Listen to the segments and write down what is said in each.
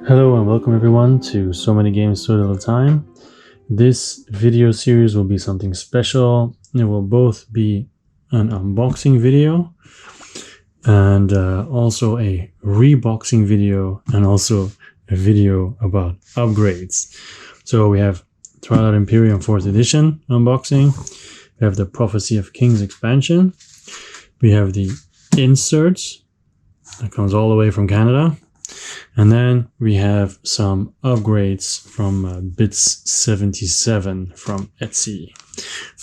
Hello and welcome everyone to So Many Games So Little Time. This video series will be something special. It will both be an unboxing video and also a reboxing video and also a video about upgrades. So we have Twilight Imperium 4th edition unboxing. We have the Prophecy of Kings expansion. We have the inserts that comes all the way from Canada. And then we have some upgrades from Bits77 from Etsy.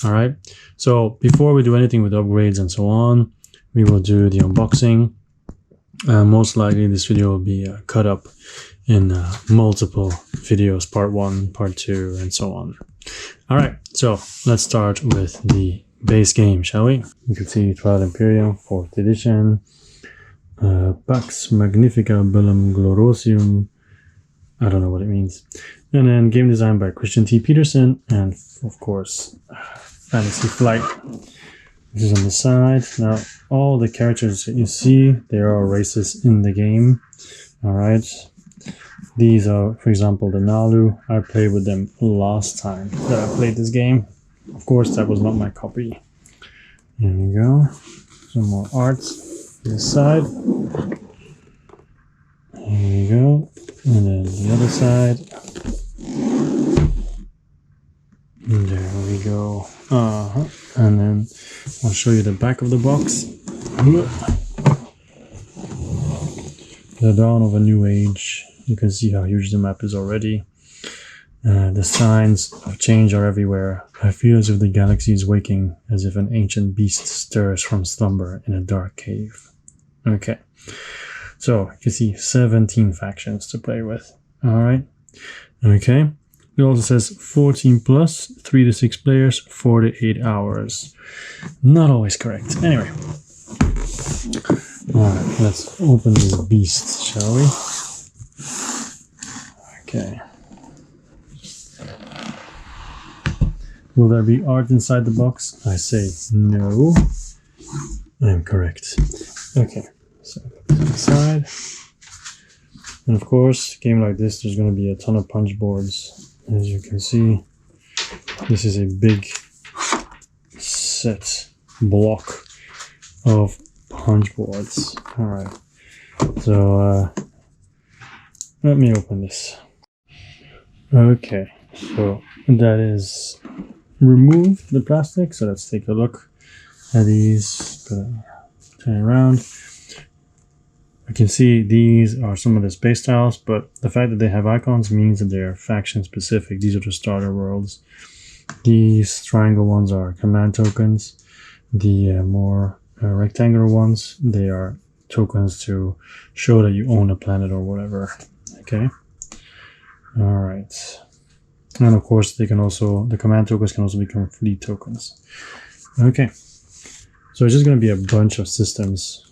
All right. So before we do anything with upgrades and so on, we will do the unboxing. Most likely this video will be cut up in multiple videos, part 1, part 2, and so on. All right. So let's start with the base game, shall we? You can see Twilight Imperium 4th edition. Pax Magnifica Bellum Glorosium. I don't know what it means. And then game design by Christian T. Petersen, and of course Fantasy Flight. This is on the side. Now all the characters that you see, there are races in the game. Alright. These are, for example, the Nalu. I played with them last time that I played this game. Of course that was not my copy. Here we go. Some more arts. This side. Here we go. And then the other side. And there we go. And then I'll show you the back of the box. The dawn of a new age. You can see how huge the map is already. The signs of change are everywhere. I feel as if the galaxy is waking, as if an ancient beast stirs from slumber in a dark cave. Okay, so you can see 17 factions to play with. All right, okay. It also says 14 plus, 3 to 6 players, 4 to 8 hours. Not always correct. Anyway, all right, let's open this beast, shall we? Okay. Will there be art inside the box? I say no. I'm correct. Okay. So inside, and of course, a game like this, there's going to be a ton of punch boards. As you can see, this is a big set block of punch boards. All right, so let me open this. Okay, so that is removed the plastic. So let's take a look at these. Turn around. You can see these are some of the space tiles, but the fact that they have icons means that they're faction specific. These are the starter worlds. These triangle ones are command tokens. The more rectangular ones, they are tokens to show that you own a planet or whatever. Okay. All right. And of course, they can also, the command tokens can also become fleet tokens. Okay. So it's just going to be a bunch of systems.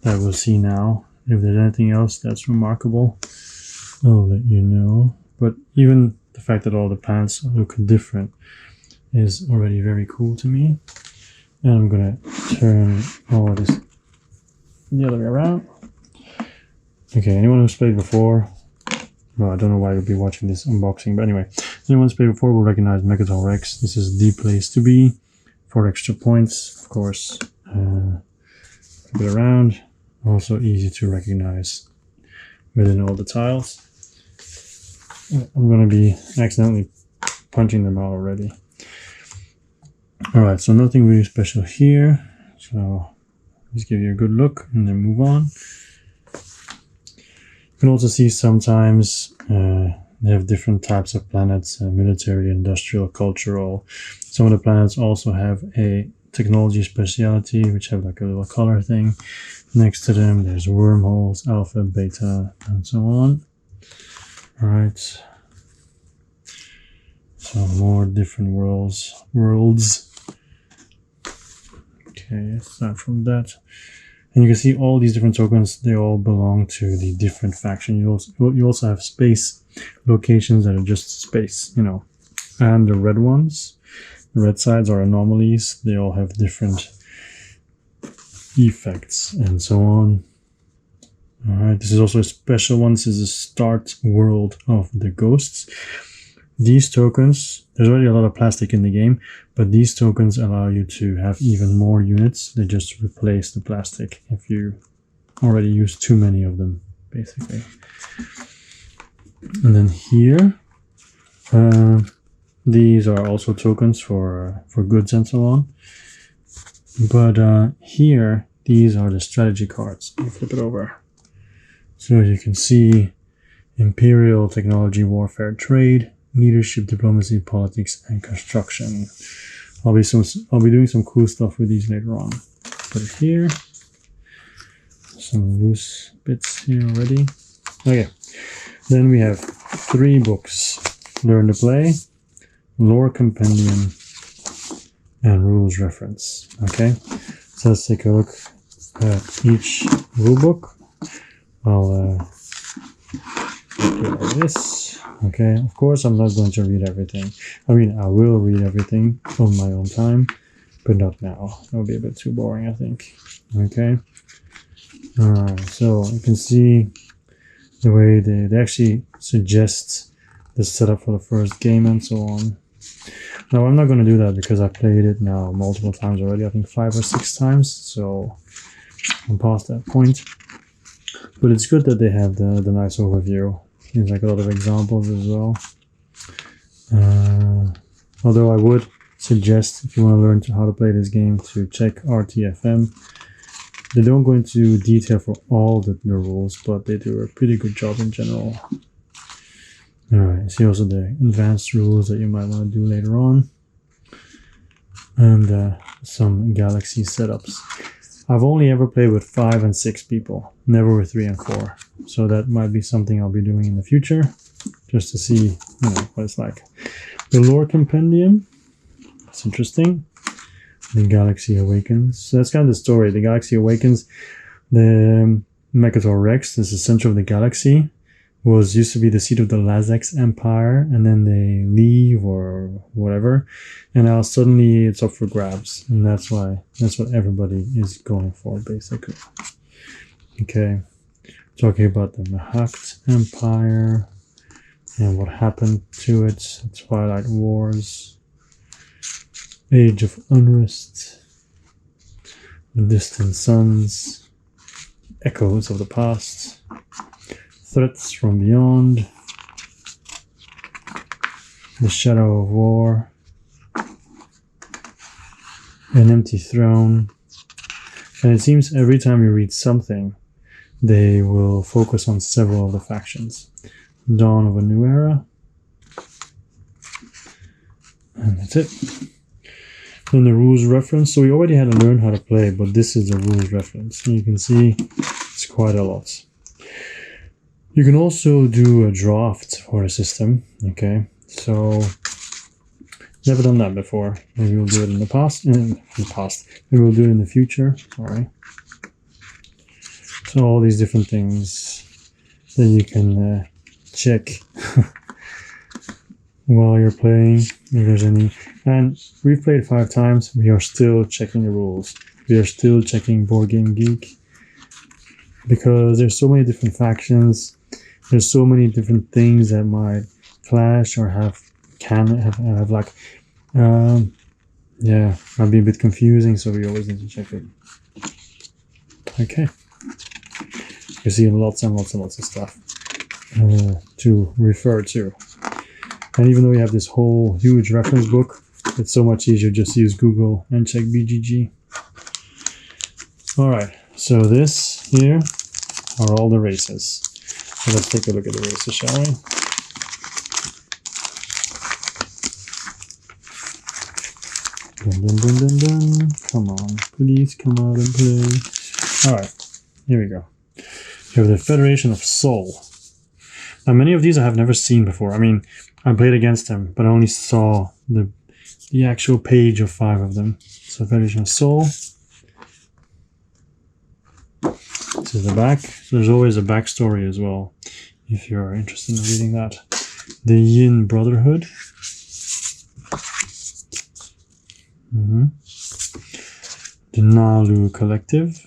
That we'll see now. If there's anything else that's remarkable, I'll let you know. But even the fact that all the planets look different is already very cool to me. And I'm gonna turn all of this the other way around. Okay, anyone who's played before, well, I don't know why you'll be watching this unboxing, but anyway, anyone who's played before will recognize Megaton Rex. This is the place to be for extra points, of course. Flip it around. Also easy to recognize within all the tiles. I'm going to be accidentally punching them out already. Alright, so nothing really special here. So just give you a good look and then move on. You can also see sometimes they have different types of planets, military, industrial, cultural. Some of the planets also have a technology specialty, which have like a little color thing next to them. There's wormholes, alpha, beta, and so on. All right, so more different worlds. Okay, aside from that, and you can see all these different tokens. They all belong to the different faction. You also have space locations that are just space, you know, and the red ones. The red sides are anomalies. They all have different effects and so on. Alright, this is also a special one. This is the Start World of the Ghosts. These tokens, there's already a lot of plastic in the game, but these tokens allow you to have even more units. They just replace the plastic if you already use too many of them, basically. And then here, these are also tokens for goods and so on. But here, these are the strategy cards. I'll flip it over. So you can see Imperial, Technology, Warfare, Trade, Leadership, Diplomacy, Politics, and Construction. I'll be doing some cool stuff with these later on. Put it here. Some loose bits here already. Okay. Then we have 3 books. Learn to Play, Lore Compendium, and Rules Reference. Okay. So let's take a look at each rulebook. I'll do it like this. Okay, of course I'm not going to read everything. I mean, I will read everything on my own time, but not now. That would be a bit too boring, I think. Okay. Alright, so you can see the way they actually suggest the setup for the first game and so on. Now, I'm not going to do that because I played it now multiple times already. I think 5 or 6 times, so I'm past that point. But it's good that they have the nice overview. Seems like a lot of examples as well. Although I would suggest, if you want to learn how to play this game, to check RTFM. They don't go into detail for all the rules, but they do a pretty good job in general. Alright, see also the advanced rules that you might want to do later on. And some Galaxy setups. I've only ever played with 5 and 6 people, never with 3 and 4. So that might be something I'll be doing in the future, just to see, what it's like. The Lore Compendium, it's interesting. The Galaxy Awakens. So that's kind of the story. The Galaxy Awakens, the Mechatol Rex, this is the center of the galaxy, used to be the seat of the Lazex Empire, and then they leave or whatever, and now suddenly it's up for grabs, and that's what everybody is going for, basically. Okay, talking about the Mahact Empire and what happened to it, Twilight Wars, Age of Unrest, The Distant Suns, Echoes of the Past, Threats from Beyond, The Shadow of War, An Empty Throne. And it seems every time you read something, they will focus on several of the factions. Dawn of a New Era. And that's it. Then the rules reference. So we already had to learn how to play, but this is the rules reference. And you can see it's quite a lot. You can also do a draft for a system, okay? So, never done that before. Maybe we'll do it in the past. Maybe we'll do it in the future, sorry. So all these different things that you can check while you're playing, if there's any. And we've played 5 times, we are still checking the rules. We are still checking Board Game Geek, because there's so many different factions. There's so many different things that might clash or can have like, might be a bit confusing, so we always need to check it. Okay. You see lots and lots and lots of stuff to refer to. And even though we have this whole huge reference book, it's so much easier just to use Google and check BGG. Alright, so this here are all the races. So let's take a look at the races, shall we? Dun, dun, dun, dun, dun. Come on, please come out and play. Alright, here we go. You have the Federation of Sol. Now, many of these I have never seen before. I mean, I played against them, but I only saw the actual page of 5 of them. So Federation of Sol. This is the back. So there's always a backstory as well, if you're interested in reading that. The Yin Brotherhood. The Nalu Collective.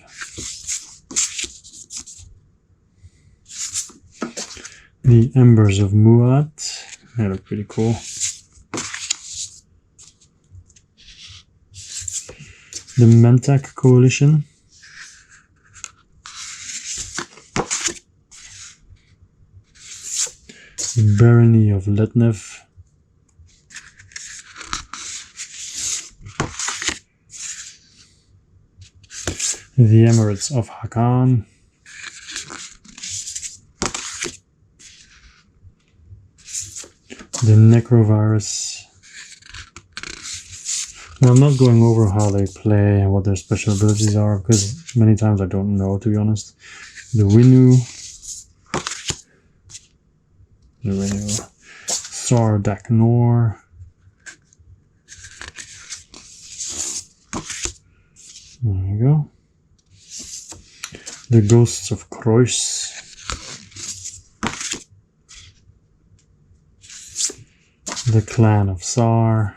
The Embers of Muat. They look pretty cool. The Mentak Coalition. The Barony of Letnev. The Emirates of Hakan. The Necrovirus. Now, I'm not going over how they play and what their special abilities are, because many times I don't know, to be honest. The Winu. Sardak Nor. There we go. The Ghosts of Krois. The Clan of Sar.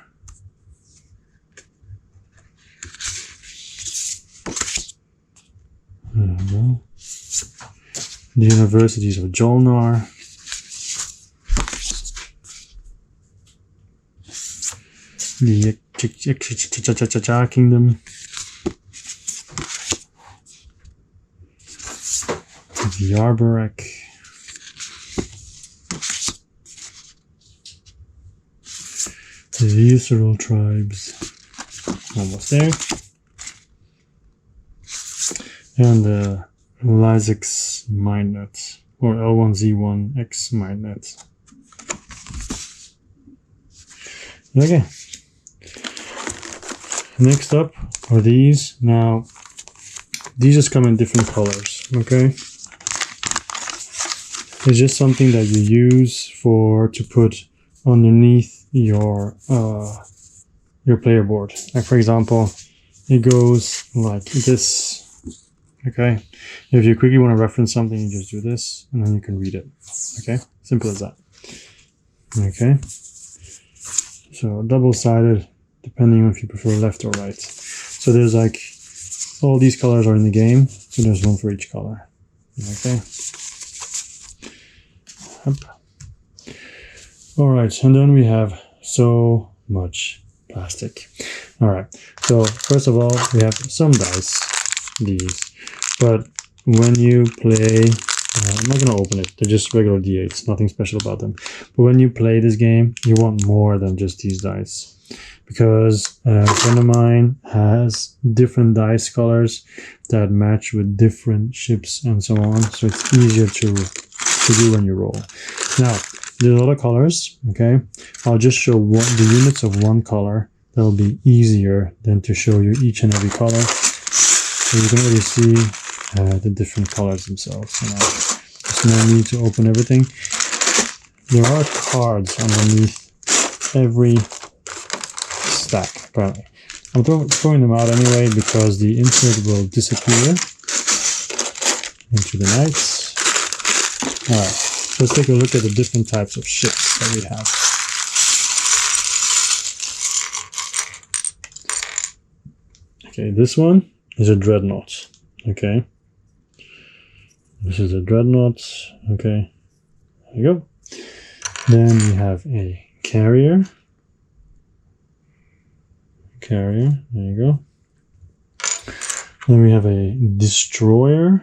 There we go. The Universities of Jolnar. The Cha Kingdom. The Arborek. The Visceral Tribes. Almost there. And the Lysax Mindnet, or L1Z1X Mindnet. Okay. Next up are these. Now, these just come in different colors, okay? It's just something that you use to put underneath your player board. Like, for example, it goes like this. Okay, if you quickly want to reference something, you just do this, and then you can read it. Okay, simple as that. Okay, so double-sided, depending on if you prefer left or right. So there's like, all these colors are in the game, so there's one for each color. Okay. All right, and then we have so much plastic. All right, so first of all, we have some dice, these. But when you play, I'm not going to open it, they're just regular D8s, nothing special about them. But when you play this game, you want more than just these dice. Because a friend of mine has different dice colors that match with different ships and so on. So it's easier to do when you roll. Now, there's a lot of colors, okay? I'll just show the units of one color. That'll be easier than to show you each and every color. So you can already see the different colors themselves. You know, there's no need to open everything. There are cards underneath every stack, apparently. I'm throwing them out anyway because the insert will disappear into the nights. Alright, let's take a look at the different types of ships that we have. Okay, this one is a dreadnought. Okay. This is a dreadnought. Okay. There you go. Then we have a carrier. There you go. Then we have a destroyer.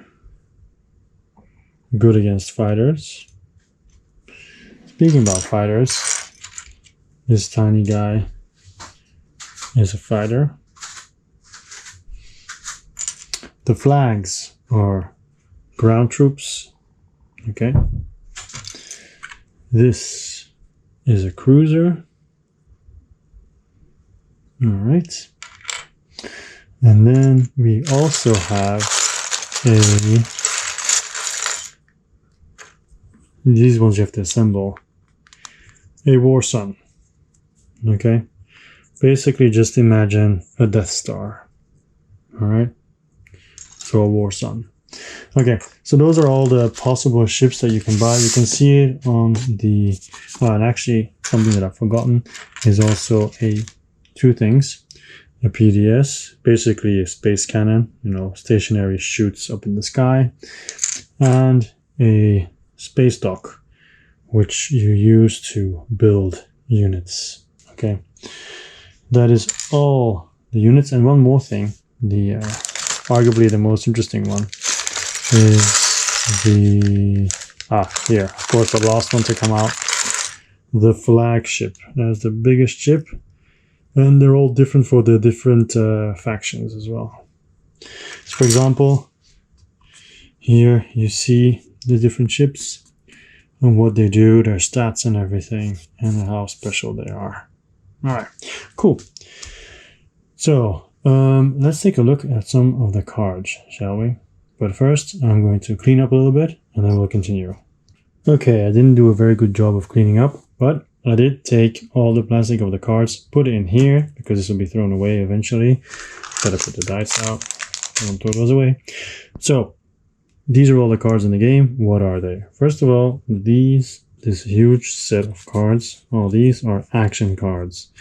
Good against fighters. Speaking about fighters, this tiny guy is a fighter. The flags are ground troops. Okay. This is a cruiser. All right. And then we also have these ones you have to assemble. A war sun. Okay. Basically just imagine a Death Star. All right. So a war sun. Okay, so those are all the possible ships that you can buy. You can see it on the, and actually something that I've forgotten is also two things. A PDS, basically a space cannon, you know, stationary shoots up in the sky, and a space dock, which you use to build units. Okay, that is all the units. And one more thing, the arguably the most interesting one is the here, of course, the last one to come out, the flagship. That's the biggest ship, and they're all different for the different factions as well. So for example, here you see the different ships and what they do, their stats and everything, and how special they are. All right, cool. So let's take a look at some of the cards, shall we? But first, I'm going to clean up a little bit, and then we'll continue. Okay, I didn't do a very good job of cleaning up, but I did take all the plastic of the cards, put it in here, because this will be thrown away eventually. Gotta put the dice out. Don't throw those away. So, these are all the cards in the game. What are they? First of all, this huge set of cards, all these are action cards.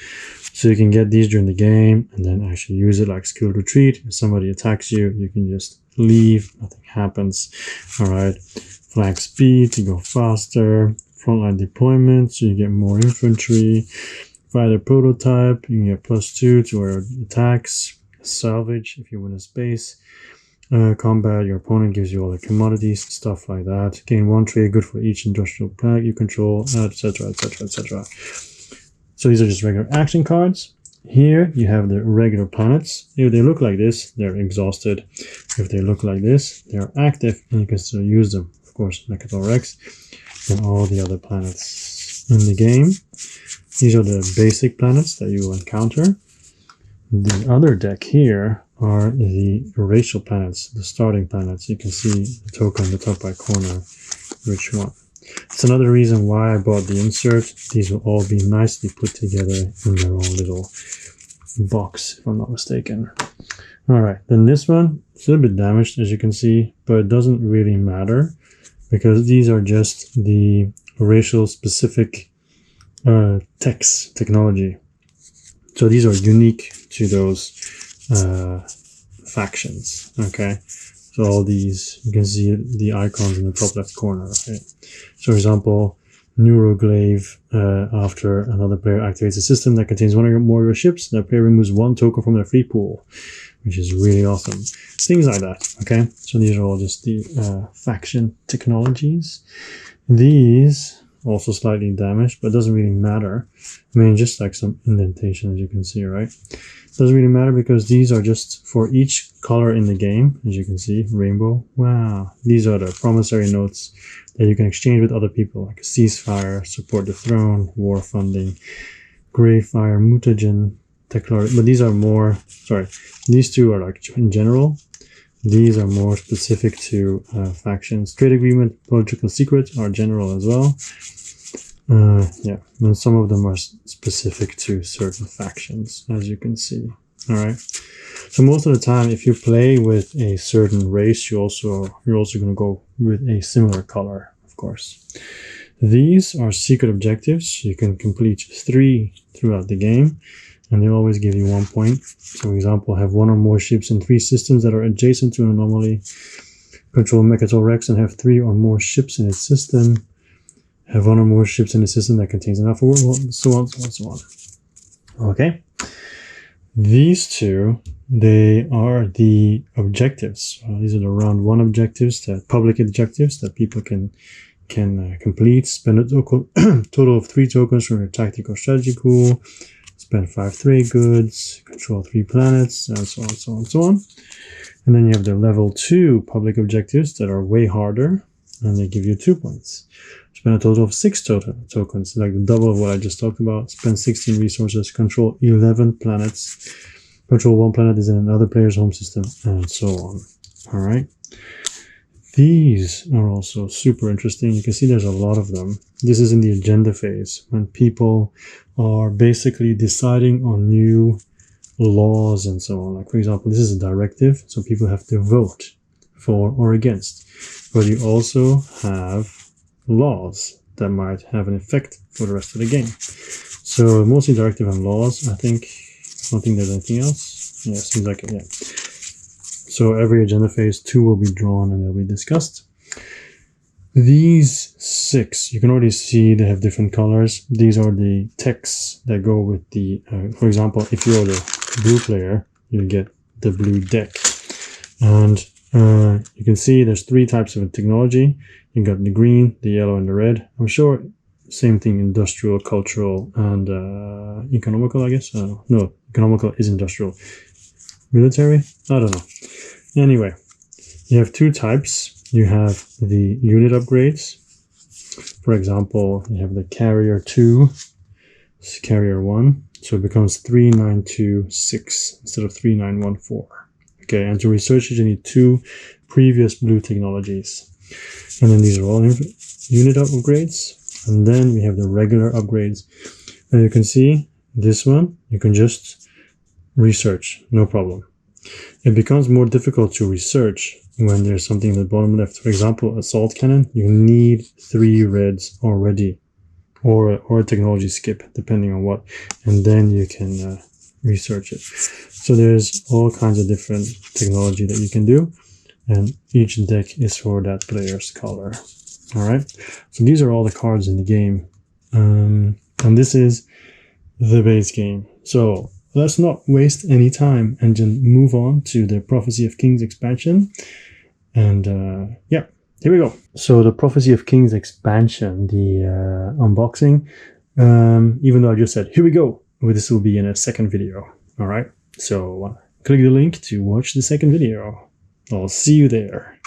So you can get these during the game and then actually use it like skilled retreat. If somebody attacks you, you can just leave, nothing happens. All right, flank speed to go faster, frontline deployment, so you get more infantry, fighter prototype, you can get +2 to our attacks, salvage if you win a space. Combat, your opponent gives you all the commodities, stuff like that. Gain 1 trade, good for each industrial planet you control, etc, etc, etc. So these are just regular action cards. Here you have the regular planets. If they look like this, they're exhausted. If they look like this, they're active and you can still use them. Of course, Mechatol Rex and all the other planets in the game. These are the basic planets that you will encounter. The other deck here are the racial planets, the starting planets. You can see the token in the top right corner, which one. It's another reason why I bought the insert. These will all be nicely put together in their own little box, if I'm not mistaken. All right, then this one, it's a little bit damaged, as you can see, but it doesn't really matter because these are just the racial specific technology. So these are unique to those factions, okay? So all these, you can see the icons in the top left corner, right? So for example, Neuroglaive, after another player activates a system that contains one or more of your ships, that player removes 1 token from their free pool, which is really awesome. Things like that, okay? So these are all just the faction technologies. These, also slightly damaged, but it doesn't really matter. I mean, just like some indentation, as you can see, right? Doesn't really matter because these are just for each color in the game, as you can see, rainbow. Wow, these are the promissory notes that you can exchange with other people, like ceasefire, support the throne, war funding, greyfire, mutagen, declaration. But these are more, sorry, these two are like in general. These are more specific to factions. Trade agreement, political secret are general as well. Yeah, and some of them are specific to certain factions, as you can see. All right. So most of the time, if you play with a certain race, you're also going to go with a similar color, of course. These are secret objectives. You can complete 3 throughout the game, and they always give you 1 point. So, for example, have 1 or more ships in 3 systems that are adjacent to an anomaly. Control Mechatol Rex and have 3 or more ships in its system. Have 1 or more ships in a system that contains an alpha world, so on, so on, so on. Okay. These two, they are the objectives. These are the round 1 objectives, the public objectives that people can complete. Spend a total of 3 tokens from your tactical strategy pool. Spend 5 trade goods. Control 3 planets, and so on, so on, so on. And then you have the level 2 public objectives that are way harder, and they give you 2 points. Spend a total of 6 tokens, like the double of what I just talked about. Spend 16 resources, control 11 planets. Control 1 planet is in another player's home system, and so on. All right. These are also super interesting. You can see there's a lot of them. This is in the agenda phase, when people are basically deciding on new laws and so on. Like, for example, this is a directive, so people have to vote for or against. But you also have laws that might have an effect for the rest of the game. So mostly directive and laws, I think. I don't think there's anything else. Yeah, seems like it, yeah. So every agenda phase, 2 will be drawn and they'll be discussed. these 6, you can already see they have different colors. These are the texts that go with the, for example, if you're the blue player, you'll get the blue deck. And you can see there's 3 types of technology. You got the green, the yellow, and the red. I'm sure same thing, industrial, cultural, and economical, I guess. No, economical is industrial. Military? I don't know. Anyway, you have 2 types. You have the unit upgrades. For example, you have the carrier 2, carrier 1. So it becomes 3926 instead of 3914. Okay, and to research it, you need 2 previous blue technologies. And then these are all unit upgrades. And then we have the regular upgrades. And you can see this one, you can just research, no problem. It becomes more difficult to research when there's something in the bottom left. For example, assault cannon, you need 3 reds already, or a technology skip, depending on what, and then you can research it. So there's all kinds of different technology that you can do, and each deck is for that player's color. All right, so these are all the cards in the game, and this is the base game. So let's not waste any time and just move on to the Prophecy of Kings expansion. And yeah, here we go. So the Prophecy of Kings expansion, the unboxing, even though I just said, here we go, well, this will be in a second video. All right, so click the link to watch the second video. I'll see you there.